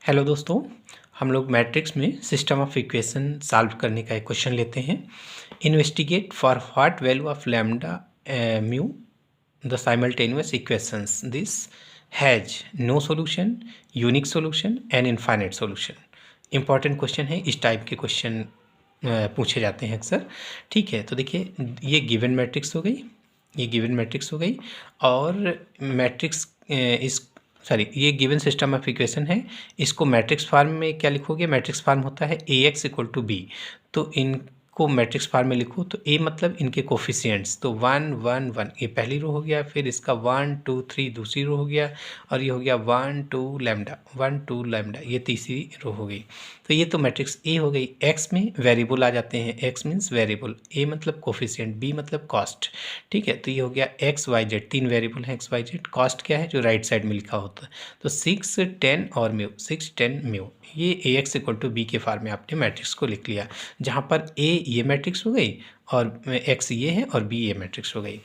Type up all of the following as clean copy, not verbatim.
Hello दोस्तों, हम लोग मैट्रिक्स में सिस्टम ऑफ इक्वेशन सॉल्व करने का एक क्वेश्चन लेते हैं। Investigate for what value of lambda mu the simultaneous equations this has no solution, unique solution and infinite solution. Important question है, इस टाइप के क्वेश्चन पूछे जाते हैं अक्सर। ठीक है, तो देखिए ये गिवन मैट्रिक्स हो गई, ये गिवन मैट्रिक्स हो गई और मैट्रिक्स ये गिवन सिस्टम ऑफ इक्वेशन है। इसको मैट्रिक्स फॉर्म में क्या लिखोगे? मैट्रिक्स फॉर्म होता है ए एक्स इक्वल टू बी। तो इनको मैट्रिक्स फॉर्म में लिखो तो ए मतलब इनके कोफिशिएंट्स, तो 1 1 1 ये पहली रो हो गया, फिर इसका 1 2 3 दूसरी रो हो गया और ये हो गया 1 2 लैम्डा 1 2 लैम्डा ये तीसरी रो हो गई। तो ये तो मैट्रिक्स ए हो गई। एक्स में वेरिएबल आ जाते हैं, एक्स मीन्स वेरिएबल, ए मतलब कोफिशिएंट, बी मतलब कॉस्ट। ठीक है, तो ये हो गया एक्स वाई जेड, तीन वेरिएबल हैं एक्स वाई जेड। कॉस्ट क्या है? जो राइट साइड में लिखा होता है, तो 6 10 और म्यू, 6 10 म्यू। ये ए एक्स इक्वल टू बी के फॉर्म में आपने मैट्रिक्स को लिख लिया, जहाँ पर ए ये मैट्रिक्स हो गई और एक्स ये है और बी ये मैट्रिक्स हो गई।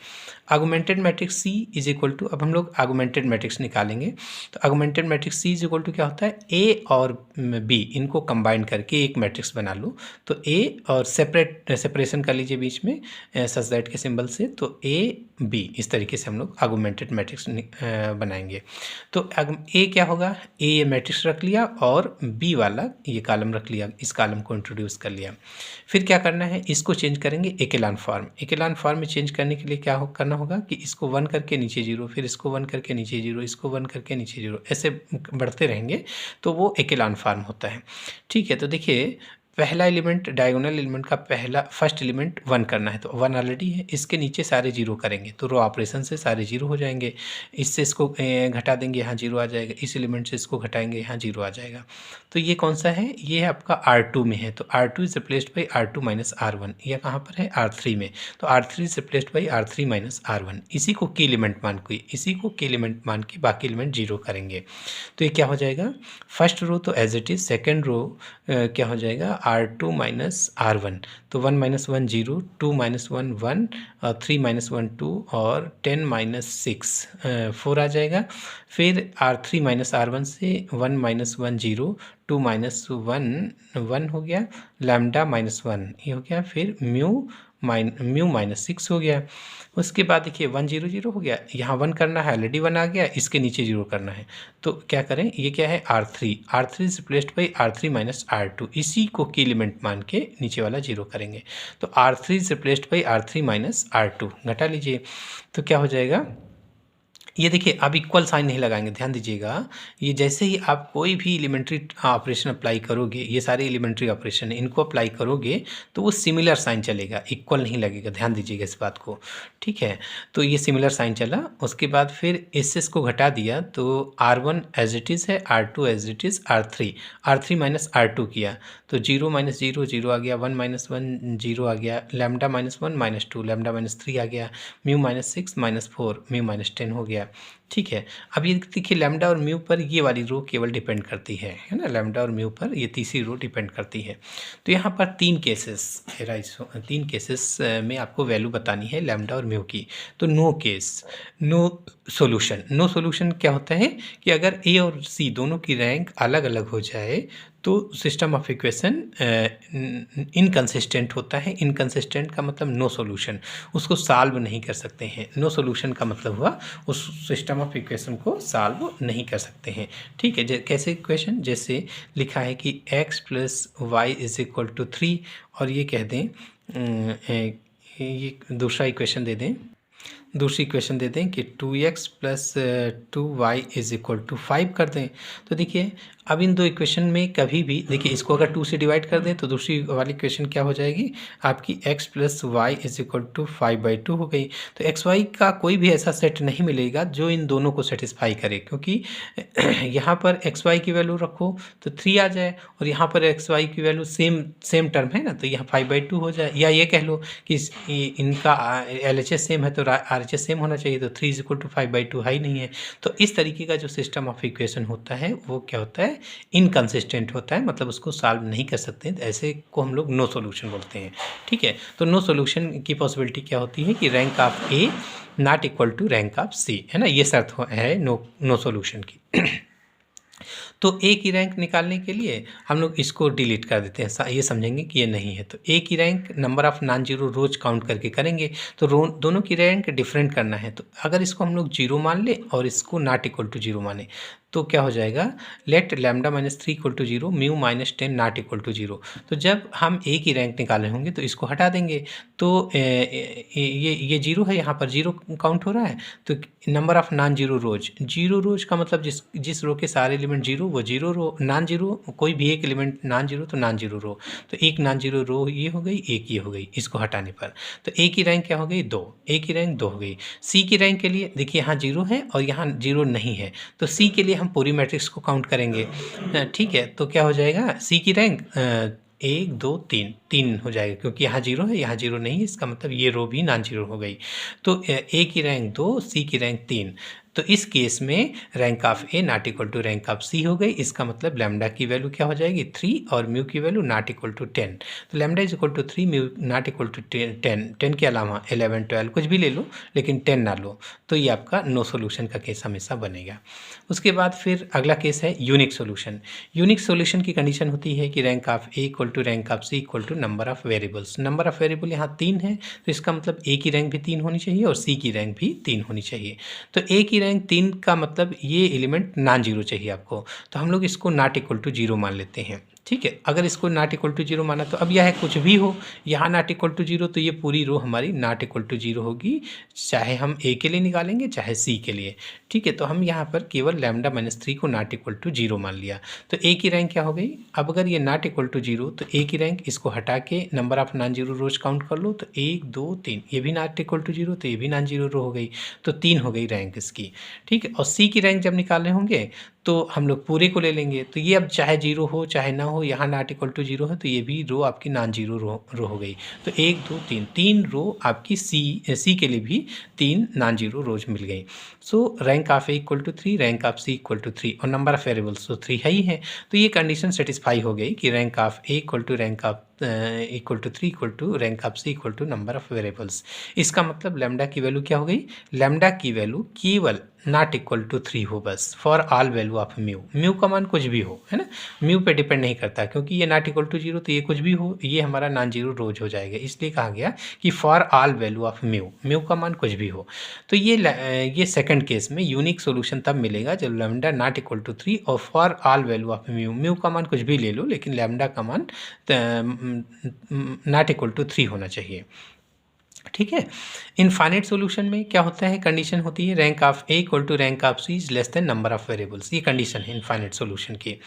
Argumented matrix C is equal to, अब हम लोग आर्गुमेंटेड मैट्रिक्स निकालेंगे। तो argumented matrix C is equal to क्या होता है? ए और बी इनको कंबाइन करके एक मैट्रिक्स बना लो। तो ए और सेपरेशन कर लीजिए बीच में सच दैट के सिंबल से, तो ए बी, इस तरीके से हम लोग आर्गुमेंटेड मैट्रिक्स बनाएंगे। तो ए क्या होगा? ए ये मैट्रिक्स रख लिया और बी वाला ये कॉलम रख लिया, इस कॉलम को इंट्रोड्यूस कर लिया। फिर क्या करना है? इसको चेंज करेंगे एकेलान फॉर्म। एकेलान फॉर्म में चेंज करने के लिए क्या करना होगा कि इसको 1 करके नीचे 0, फिर इसको 1 करके नीचे 0, इसको 1 करके नीचे 0, ऐसे बढ़ते रहेंगे तो वो एकेलान फॉर्म होता है। ठीक है, तो देखिए पहला एलिमेंट, डायगोनल एलिमेंट का पहला फर्स्ट एलिमेंट 1 करना है, तो 1 ऑलरेडी है, इसके नीचे सारे 0 करेंगे तो रो ऑपरेशन से सारे 0 हो जाएंगे। इससे इसको घटा देंगे, यहाँ 0 आ जाएगा, इस एलिमेंट से इसको घटाएंगे, यहाँ 0 आ जाएगा। तो ये कौन सा है? ये है आपका R2 में है, तो R2 is replaced by R2 minus R1। यह कहाँ पर है? R3 में, तो R3 is replaced by R3 minus R1। इसी को की एलिमेंट मान के, इसी को की एलिमेंट मान के बाकी एलिमेंट 0 करेंगे। तो ये क्या हो जाएगा? फर्स्ट रो तो as it is, second row क्या हो जाएगा? R2 माइनस R1, तो 1 माइनस 1 0, 2 माइनस 1 1, 3 माइनस 1 2 और 10 माइनस 6 4 आ जाएगा। फिर R3 माइनस R1 से 1 माइनस 1 0, 2 माइनस 1 1 हो गया, लैम्डा माइनस 1 ये हो गया, फिर म्यू माइनस 6 हो गया। उसके बाद देखिए 1 0 0 हो गया, यहाँ 1 करना है, ऑलरेडी 1 आ गया, इसके नीचे 0 करना है। तो क्या करें? ये क्या है? R3 is replaced by R3 minus R2, इसी को की एलिमेंट मान के नीचे वाला 0 करेंगे। तो R3 is replaced by R3 minus R2, घटा लीजिए तो क्या हो जाएगा? ये देखिए अब इक्वल साइन नहीं लगाएंगे, ध्यान दीजिएगा। ये जैसे ही आप कोई भी एलिमेंट्री ऑपरेशन अप्लाई करोगे, ये सारे एलिमेंट्री ऑपरेशन है, इनको अप्लाई करोगे तो वो सिमिलर साइन चलेगा, इक्वल नहीं लगेगा, ध्यान दीजिएगा इस बात को। ठीक है, तो ये सिमिलर साइन चला। उसके बाद फिर एस को घटा दिया तो R1 एज इट इज़ है, R2 as it is, R3 minus R2 किया तो 0 माइनस 0 0 आ गया, 1 माइनस 1 0 आ गया, lambda minus 1 minus 2, lambda minus 3 आ गया, mu minus 6 minus 4, mu minus 10 हो गया। ठीक है, अब ये देखिए लैम्डा और म्यू पर ये वाली रो केवल डिपेंड करती है ना, लैम्डा और म्यू पर ये तीसरी रो डिपेंड करती है। तो यहाँ पर तीन केसेस में आपको वैल्यू बतानी है लैम्डा और म्यू की। तो no case, no solution. No solution क्या होता है कि अगर ए और सी दोनों की रैंक अलग अलग हो जाए तो सिस्टम ऑफ इक्वेशन इनकंसिस्टेंट होता है। इनकंसिस्टेंट का मतलब नो सॉल्यूशन, उसको सॉल्व नहीं कर सकते हैं। नो सॉल्यूशन का मतलब हुआ उस सिस्टम ऑफ इक्वेशन को सॉल्व नहीं कर सकते हैं। ठीक है, कैसे इक्वेशन? जैसे लिखा है कि x plus y is equal to 3 और ये कह दें ये दूसरा इक्वेशन दे दें, दूसरी इक्वेशन दे दें कि 2x plus 2y is equal to 5 कर दें। तो देखिए अब इन दो इक्वेशन में कभी भी देखिए, इसको अगर 2 से डिवाइड कर दें तो दूसरी वाली इक्वेशन क्या हो जाएगी आपकी? x plus y is equal to 5/2 हो गई। तो एक्स वाई का कोई भी ऐसा सेट नहीं मिलेगा जो इन दोनों को सेटिस्फाई करे, क्योंकि यहाँ पर एक्स वाई की वैल्यू रखो तो 3 आ जाए और यहाँ पर एक्स वाई की वैल्यू सेम टर्म है ना, तो यहाँ 5/2 हो जाए। या ये कह लो कि इनका LHS सेम है तो RHS सेम होना चाहिए, तो 3 इज इक्वल टू 5/2 है ही नहीं है। तो इस तरीके का जो सिस्टम ऑफ इक्वेशन होता है वो क्या होता है? इनकंसिस्टेंट होता है, मतलब उसको सॉल्व नहीं कर सकते, तो ऐसे को हम लोग नो सॉल्यूशन बोलते हैं। ठीक है, तो नो सॉल्यूशन की पॉसिबिलिटी क्या होती है कि rank of A not equal to rank of C, है ना, ये शर्त है नो सॉल्यूशन की। तो ए की रैंक निकालने के लिए हम लोग इसको डिलीट कर देते हैं, ये समझेंगे कि ये नहीं है। तो ए की rank number of non zero rose count करके करेंगे, तो दोनों की रैंक डिफरेंट करना है। तो अगर इसको हम लोग जीरो मान ले और इसको नॉट इक्वल टू जीरो माने तो क्या हो जाएगा, let lambda minus 3 equal to zero, mu minus 10 not equal to zero. तो जब हम ए की रैंक निकाले होंगे तो इसको हटा देंगे, तो ये जीरो है, यहाँ पर जीरो काउंट हो रहा है। तो number of non zero rose, zero रोज का मतलब जिस रो के सारे एलिमेंट जीरो वो जीरो रो, नॉन जीरो कोई भी एक एलिमेंट नॉन जीरो तो नॉन जीरो रो। तो एक नॉन जीरो रो ये हो गई, एक ये हो गई इसको हटाने पर। तो ए की रैंक क्या हो गई, 2, ए की रैंक 2 हो गई। सी की रैंक के लिए देखिए यहाँ जीरो है और यहाँ जीरो नहीं है, तो सी के लिए हम पूरी मैट्रिक्स को काउंट करेंगे। ठीक है, तो क्या हो जाएगा, सी की रैंक 1 2 3 3 हो जाएगा, क्योंकि यहाँ जीरो है यहाँ जीरो नहीं है, इसका मतलब ये रो भी नॉन जीरो हो गई। तो ए की रैंक 2, सी की रैंक 3। तो इस केस में rank of A not equal to rank of C हो गई। इसका मतलब लैम्डा की वैल्यू क्या हो जाएगी, 3 और म्यू की वैल्यू नॉट इक्वल टू 10। तो lambda is equal to 3, mu not equal to 10 के अलावा 11 12 कुछ भी ले लो लेकिन 10 ना लो, तो ये आपका नो सोल्यूशन का केस हमेशा बनेगा। उसके बाद फिर अगला केस है यूनिक सोल्यूशन। यूनिक सोल्यूशन की कंडीशन होती है कि rank of A equal to rank of C equal to number of variables. Number of variable यहाँ 3 है, तो इसका मतलब ए की रैंक भी 3 होनी चाहिए और सी की रैंक भी 3 होनी चाहिए। तो ए की रैंक 3 का मतलब ये एलिमेंट नॉन जीरो चाहिए आपको, तो हम लोग इसको नॉट इक्वल टू जीरो मान लेते हैं। ठीक है, अगर इसको नॉट इक्वल टू जीरो माना तो अब यह कुछ भी हो, यहाँ नॉट इक्वल टू जीरो, तो ये पूरी रो हमारी नॉट इक्वल टू जीरो होगी, चाहे हम ए के लिए निकालेंगे चाहे सी के लिए। ठीक है, तो हम यहाँ पर केवल लैम्डा माइनस 3 को नॉट इक्वल टू जीरो मान लिया। तो ए की रैंक क्या हो गई, अब अगर ये नॉट इक्वल टू जीरो तो ए की रैंक इसको हटा के number of non zero rose count कर लो, तो 1 2 3, ये भी नॉट इक्वल टू जीरो तो ये भी नॉन जीरो रो हो गई, तो 3 हो गई रैंक इसकी। ठीक है, और सी की रैंक जब निकालने होंगे तो हम लोग पूरे को ले लेंगे, तो ये अब चाहे जीरो हो चाहे ना हो, यहाँ नॉट इक्वल टू जीरो है तो ये भी रो आपकी नॉन जीरो रो हो गई। तो 1 2 3 3 रो आपकी सी के लिए भी 3 नॉन जीरो रोज मिल गई। So rank of A equal to 3, rank of C equal to 3 और नंबर ऑफ वेरिएबल्स तो 3 है ही है। तो ये कंडीशन सेटिस्फाई हो गई कि rank of A equal to rank of equal to 3 equal to rank of C equal to number of variables. इसका मतलब लैम्डा की वैल्यू क्या हो गई, लैम्डा की वैल्यू केवल नॉट इक्वल टू 3 हो बस, for all value of mu. Mu का मान कुछ भी हो, है ना, म्यू पे डिपेंड नहीं करता, क्योंकि ये नॉट इक्वल टू जीरो तो ये कुछ भी हो, ये हमारा नॉन जीरो रोज हो जाएगा। इसलिए कहा गया कि for all value of mu, mu का मान कुछ भी हो। तो ये सेकंड केस में यूनिक सोल्यूशन तब मिलेगा जब लैम्डा नॉट इक्वल टू 3 और for all value of mu, mu का मान कुछ भी ले लो लेकिन लैम्डा का मान नॉट इक्वल टू 3 होना चाहिए। ठीक है, इनफाइनाइट सोल्यूशन में क्या होता है, कंडीशन होती है rank of A equal to rank of C is less than number of variables. ये कंडीशन है इनफाइनाइट सोल्यूशन की।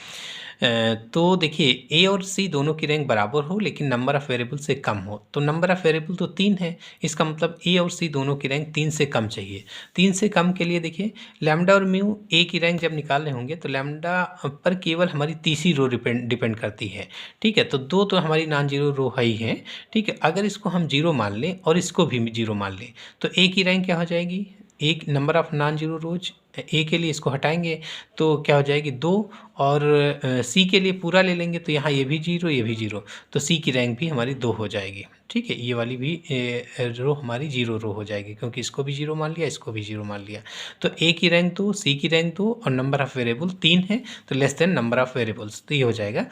तो देखिए ए और सी दोनों की रैंक बराबर हो लेकिन नंबर ऑफ वेरिएबल से कम हो। तो नंबर ऑफ वेरिएबल तो 3 है, इसका मतलब ए और सी दोनों की रैंक 3 से कम चाहिए। 3 से कम के लिए देखिए लैम्डा और म्यू ए की रैंक जब निकालने होंगे तो लैम्डा पर केवल हमारी तीसरी रो डिपेंड करती है। ठीक है, तो 2 तो हमारी नॉन जीरो रो है ही है। ठीक है, अगर इसको हम जीरो मान लें और इसको भी जीरो मान लें तो ए की रैंक क्या हो जाएगी, एक number of non zero rows A के लिए इसको हटाएंगे तो क्या हो जाएगी 2, और सी के लिए पूरा ले लेंगे तो यहाँ ये भी जीरो ये भी जीरो, तो सी की रैंक भी हमारी 2 हो जाएगी। ठीक है, ये वाली भी रो हमारी जीरो रो हो जाएगी क्योंकि इसको भी जीरो मान लिया इसको भी जीरो मान लिया। तो ए की रैंक 2, सी की रैंक 2 और नंबर ऑफ वेरिएबल 3 है, तो less than number of variables, तो ये हो जाएगा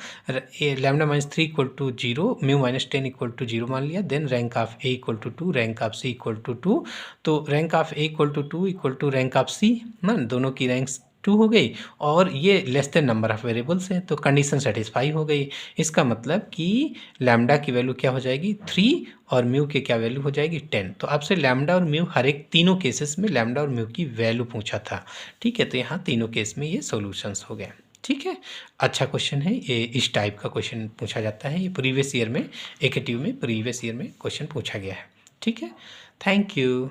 lambda minus 3 equal to 0, mu minus 10 equal to 0 मान लिया। Then rank of A equal to 2, rank of C equal to 2, तो rank of A equal to 2 equal to rank of C ना, दोनों की रैंक्स 2 हो गई और ये less than number of variables है, तो कंडीशन सेटिस्फाई हो गई। इसका मतलब कि लैम्डा की वैल्यू क्या हो जाएगी 3 और म्यू के क्या वैल्यू हो जाएगी 10। तो आपसे लैम्डा और म्यू हर एक तीनों केसेस में लैम्डा और म्यू की वैल्यू पूछा था। ठीक है, तो यहाँ तीनों केस में ये सॉल्यूशंस हो गए। ठीक है, अच्छा क्वेश्चन है ये, इस टाइप का क्वेश्चन पूछा जाता है, ये प्रीवियस ईयर में AKTU में प्रीवियस ईयर में क्वेश्चन पूछा गया है। ठीक है, थैंक यू।